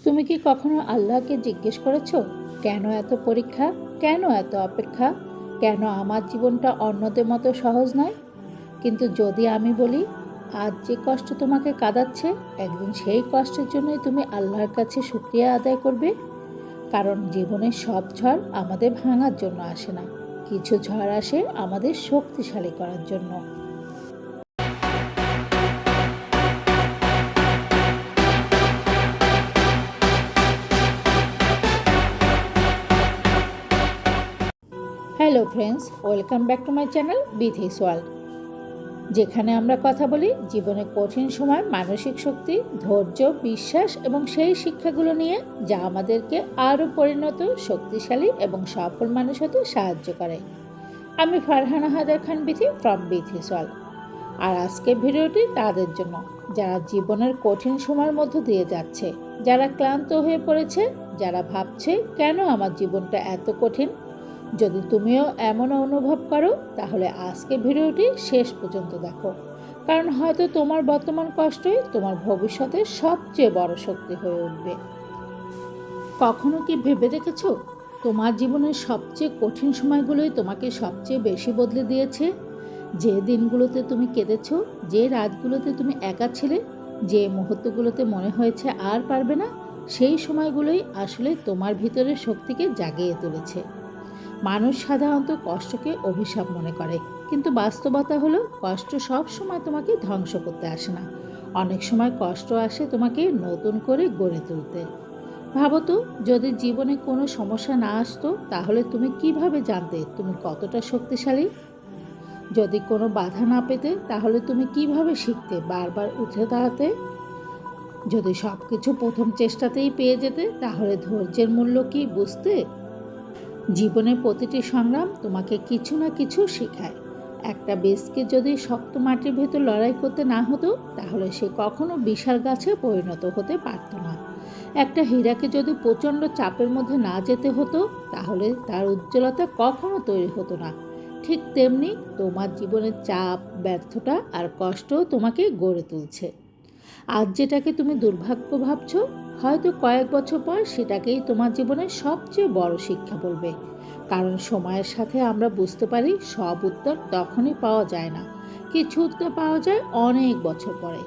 তুমি কি কখনো আল্লাহকে জিজ্ঞেস করেছো, কেন এত পরীক্ষা, কেন এত অপেক্ষা, কেন আমার জীবনটা অন্যদের মতো সহজ নয়? কিন্তু যদি আমি বলি, আজ যে কষ্ট তোমাকে কাঁদাচ্ছে, একদিন সেই কষ্টের জন্যই তুমি আল্লাহর কাছে শুকরিয়া আদায় করবে। কারণ জীবনের সব ঝড় আমাদের ভাঙার জন্য আসে না, কিছু ঝড় আসে আমাদের শক্তিশালী করার জন্য। Hello friends, welcome back to my channel Bithi's world, যেখানে আমরা কথা বলি জীবনের কঠিন সময় মানসিক শক্তি, ধৈর্য, বিশ্বাস এবং সেই শিক্ষাগুলো নিয়ে যা আমাদেরকে আরও পরিণত, শক্তিশালী এবং সফল মানুষ হতে সাহায্য করে। আমি ফারহানা হায়দার খান বিথি ফ্রম বিথিস ওয়ার্ল্ড। আর আজকের ভিডিওটি তাদের জন্য যারা জীবনের কঠিন সময়ের মধ্য দিয়ে যাচ্ছে, যারা ক্লান্ত হয়ে পড়েছে, যারা ভাবছে কেন আমার জীবনটা এত কঠিন। যদি তুমিও এমন অনুভব করো, তাহলে আজকে ভিডিওটি শেষ পর্যন্ত দেখো, কারণ হয়তো তোমার বর্তমান কষ্টই তোমার ভবিষ্যতের সবচেয়ে বড় শক্তি হয়ে উঠবে। কখনো কি ভেবে দেখেছো, তোমার জীবনের সবচেয়ে কঠিন সময়গুলোই তোমাকে সবচেয়ে বেশি বদলে দিয়েছে? যে দিনগুলোতে তুমি কেঁদেছো, যে রাতগুলোতে তুমি একা ছিলে, যে মুহূর্তগুলোতে মনে হয়েছে আর পারবে না, সেই সময়গুলোই আসলে তোমার ভিতরের শক্তিকে জাগিয়ে তুলেছে। মানুষ সাধারণত কষ্টকে অভিশাপ মনে করে, কিন্তু বাস্তবতা হলো কষ্ট সব সময় তোমাকে ধ্বংস করতে আসে না। অনেক সময় কষ্ট আসে তোমাকে নতুন করে গড়ে তুলতে। ভাবো তো, যদি জীবনে কোনো সমস্যা না আসতো, তাহলে তুমি কিভাবে জানতে তুমি কতটা শক্তিশালী? যদি কোনো বাধা না পেতে, তাহলে তুমি কিভাবে শিখতে বারবার উঠে দাঁড়াতে? যদি সব কিছু প্রথম চেষ্টাতেই পেয়ে যেতে, তাহলে ধৈর্যের মূল্য কি বুঝতে? জীবনের প্রতিটি সংগ্রাম তোমাকে কিছু না কিছু শেখায়। একটা বীজকে যদি শক্ত মাটির ভেতর লড়াই করতে না হতো, তাহলে সে কখনো বিশাল গাছে পরিণত হতে পারত না। একটা হীরাকে যদি প্রচণ্ড চাপের মধ্যে না যেতে হতো, তাহলে তার উজ্জ্বলতা কখনো তৈরি হতো না। ঠিক তেমনি তোমার জীবনের চাপ, ব্যর্থতা আর কষ্ট তোমাকে গড়ে তুলছে। আজ যেটাকে তুমি দুর্ভাগ্য ভাবছো, হয়তো কয়েক বছর পর সেটাকেই তোমার জীবনের সবচেয়ে বড় শিক্ষা বলবে। কারণ সময়ের সাথে আমরা বুঝতে পারি সব উত্তর তখনই পাওয়া যায় না, কিছু উত্তর পাওয়া যায় অনেক বছর পরে।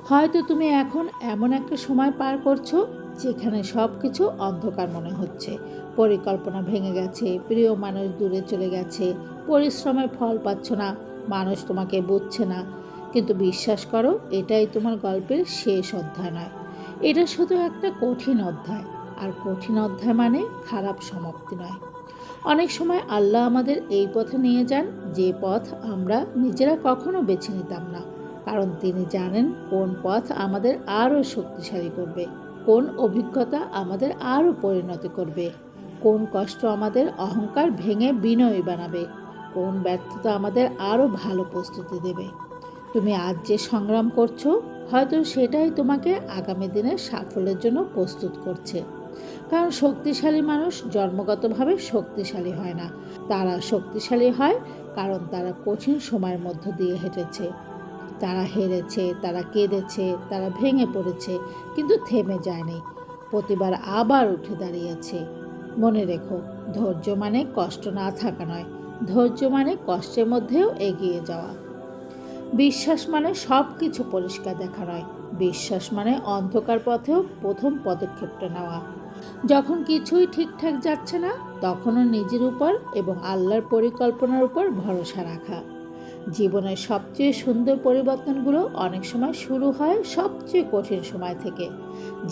হয়তো তুমি এখন এমন একটা সময় পার করছো যেখানে সব কিছু অন্ধকার মনে হচ্ছে, পরিকল্পনা ভেঙে গেছে, প্রিয় মানুষ দূরে চলে গেছে, পরিশ্রমের ফল পাচ্ছ না, মানুষ তোমাকে বুঝছে না। কিন্তু বিশ্বাস করো, এটাই তোমার গল্পের শেষ অধ্যায় নয়, এটা শুধু একটা কঠিন অধ্যায়। আর কঠিন অধ্যায় মানে খারাপ সমাপ্তি নয়। অনেক সময় আল্লাহ আমাদের এই পথে নিয়ে যান, যে পথ আমরা নিজেরা কখনো বেছে নিতাম না। কারণ তিনি জানেন কোন পথ আমাদের আরও শক্তিশালী করবে, কোন অভিজ্ঞতা আমাদের আরও পরিণতি করবে, কোন কষ্ট আমাদের অহংকার ভেঙে বিনয়ী বানাবে, কোন ব্যর্থতা আমাদের আরও ভালো প্রস্তুতি দেবে। তুমি আজ যে সংগ্রাম করছো, হয়তো সেটাই তোমাকে আগামী দিনের সাফল্যের জন্য প্রস্তুত করছে। কারণ শক্তিশালী মানুষ জন্মগতভাবে শক্তিশালী হয় না, তারা শক্তিশালী হয় কারণ তারা কঠিন সময়ের মধ্য দিয়ে হেঁটেছে। তারা হেরেছে, তারা কেঁদেছে, তারা ভেঙে পড়েছে, কিন্তু থেমে যায়নি, প্রতিবার আবার উঠে দাঁড়িয়েছে। মনে রেখো, ধৈর্য মানে কষ্ট না থাকা নয়, ধৈর্য মানে কষ্টের মধ্যেও এগিয়ে যাওয়া। বিশ্বাস মানে সব কিছু পরিষ্কার দেখা নয়, বিশ্বাস মানে অন্ধকার পথেও প্রথম পদক্ষেপটা নেওয়া। যখন কিছুই ঠিকঠাক যাচ্ছে না, তখনও নিজের উপর এবং আল্লাহর পরিকল্পনার উপর ভরসা রাখা। জীবনের সবচেয়ে সুন্দর পরিবর্তনগুলো অনেক সময় শুরু হয় সবচেয়ে কঠিন সময় থেকে।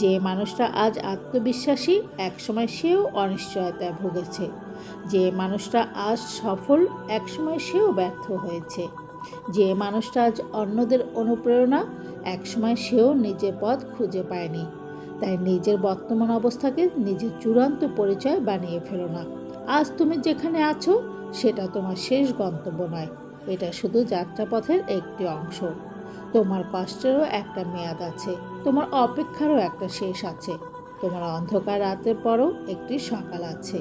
যে মানুষটা আজ আত্মবিশ্বাসী, একসময় সেও অনিশ্চয়তায় ভুগেছে। যে মানুষটা আজ সফল, একসময় সেও ব্যর্থ হয়েছে। যে মানুষটা আজ অন্যদের অনুপ্রেরণা, একসময় সেও নিজের পথ খুঁজে পায়নি। তাই নিজের বর্তমান অবস্থাকে নিজের চূড়ান্ত পরিচয় বানিয়ে ফেলো না। আজ তুমি যেখানে আছো, সেটা তোমার শেষ গন্তব্য নয়, এটা শুধু যাত্রাপথের একটি অংশ। তোমার কষ্টেরও একটা মেয়াদ আছে, তোমার অপেক্ষারও একটা শেষ আছে, তোমার অন্ধকার রাতের পরও একটি সকাল আছে।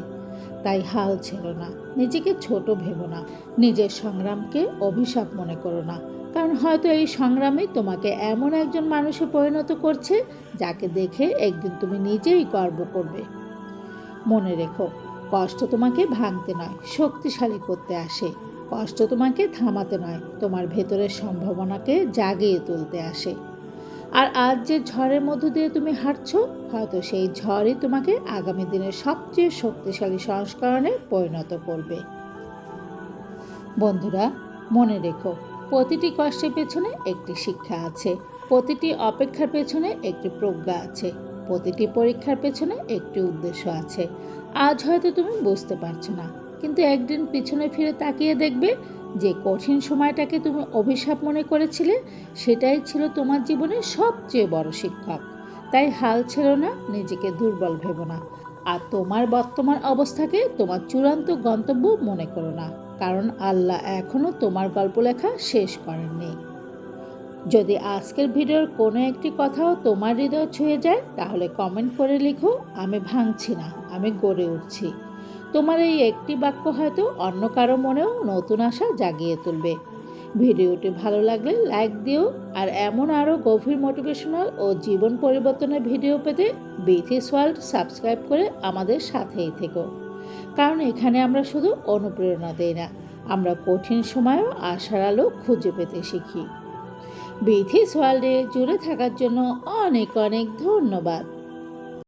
তাই হাল ছেড়ো না, নিজেকে ছোট ভেবো না, নিজের সংগ্রামকে অভিশাপ মনে করো না। কারণ হয়তো এই সংগ্রামে তোমাকে এমন একজন মানুষে পরিণত করছে যাকে দেখে একদিন তুমি নিজেই গর্ব করবে। মনে রেখো, কষ্ট তোমাকে ভাঙতে নয়, শক্তিশালী করতে আসে। কষ্ট তোমাকে থামাতে নয়, তোমার ভেতরের সম্ভাবনাকে জাগিয়ে তুলতে আসে। আর আজ যে ঝড়ের মধ্য দিয়ে তুমি হাঁটছো, হয়তো সেই ঝড়ই তোমাকে আগামী দিনের সবচেয়ে শক্তিশালী সংস্করণে পরিণত করবে। বন্ধুরা, মনে রেখো, প্রতিটি কষ্টের পেছনে একটি শিক্ষা আছে, প্রতিটি অপেক্ষার পেছনে একটি প্রজ্ঞা আছে, প্রতিটি পরীক্ষার পেছনে একটি উদ্দেশ্য আছে। আজ হয়তো তুমি বুঝতে পারছো না, কিন্তু একদিন পিছনে ফিরে তাকিয়ে দেখবে যে কঠিন সময়টাকে তুমি অভিশাপ মনে করেছিলে, সেটাই ছিল তোমার জীবনের সবচেয়ে বড় শিক্ষক। তাই হাল ছেড়ো না, নিজেকে দুর্বল ভেবো না, আর তোমার বর্তমান অবস্থাকে তোমার চূড়ান্ত গন্তব্য মনে করো না, কারণ আল্লাহ এখনও তোমার গল্প লেখা শেষ করেননি। যদি আজকের ভিডিওর কোনো একটি কথাও তোমার হৃদয় ছুঁয়ে যায়, তাহলে কমেন্ট করে লিখো, আমি ভাঙছি না, আমি গড়ে উঠছি। তোমার এই একটি বাক্য হয়তো অন্য কারো মনেও নতুন আশা জাগিয়ে তুলবে। ভিডিওটি ভালো লাগলে লাইক দিও, আর এমন আরও গভীর মোটিভেশনাল ও জীবন পরিবর্তনের ভিডিও পেতে বিথিস ওয়ার্ল্ড সাবস্ক্রাইব করে আমাদের সাথেই থেকো। কারণ এখানে আমরা শুধু অনুপ্রেরণা দেই না, আমরা কঠিন সময়েও আশার আলো খুঁজে পেতে শিখি। বিথিস ওয়ার্ল্ডে জুড়ে থাকার জন্য অনেক অনেক ধন্যবাদ।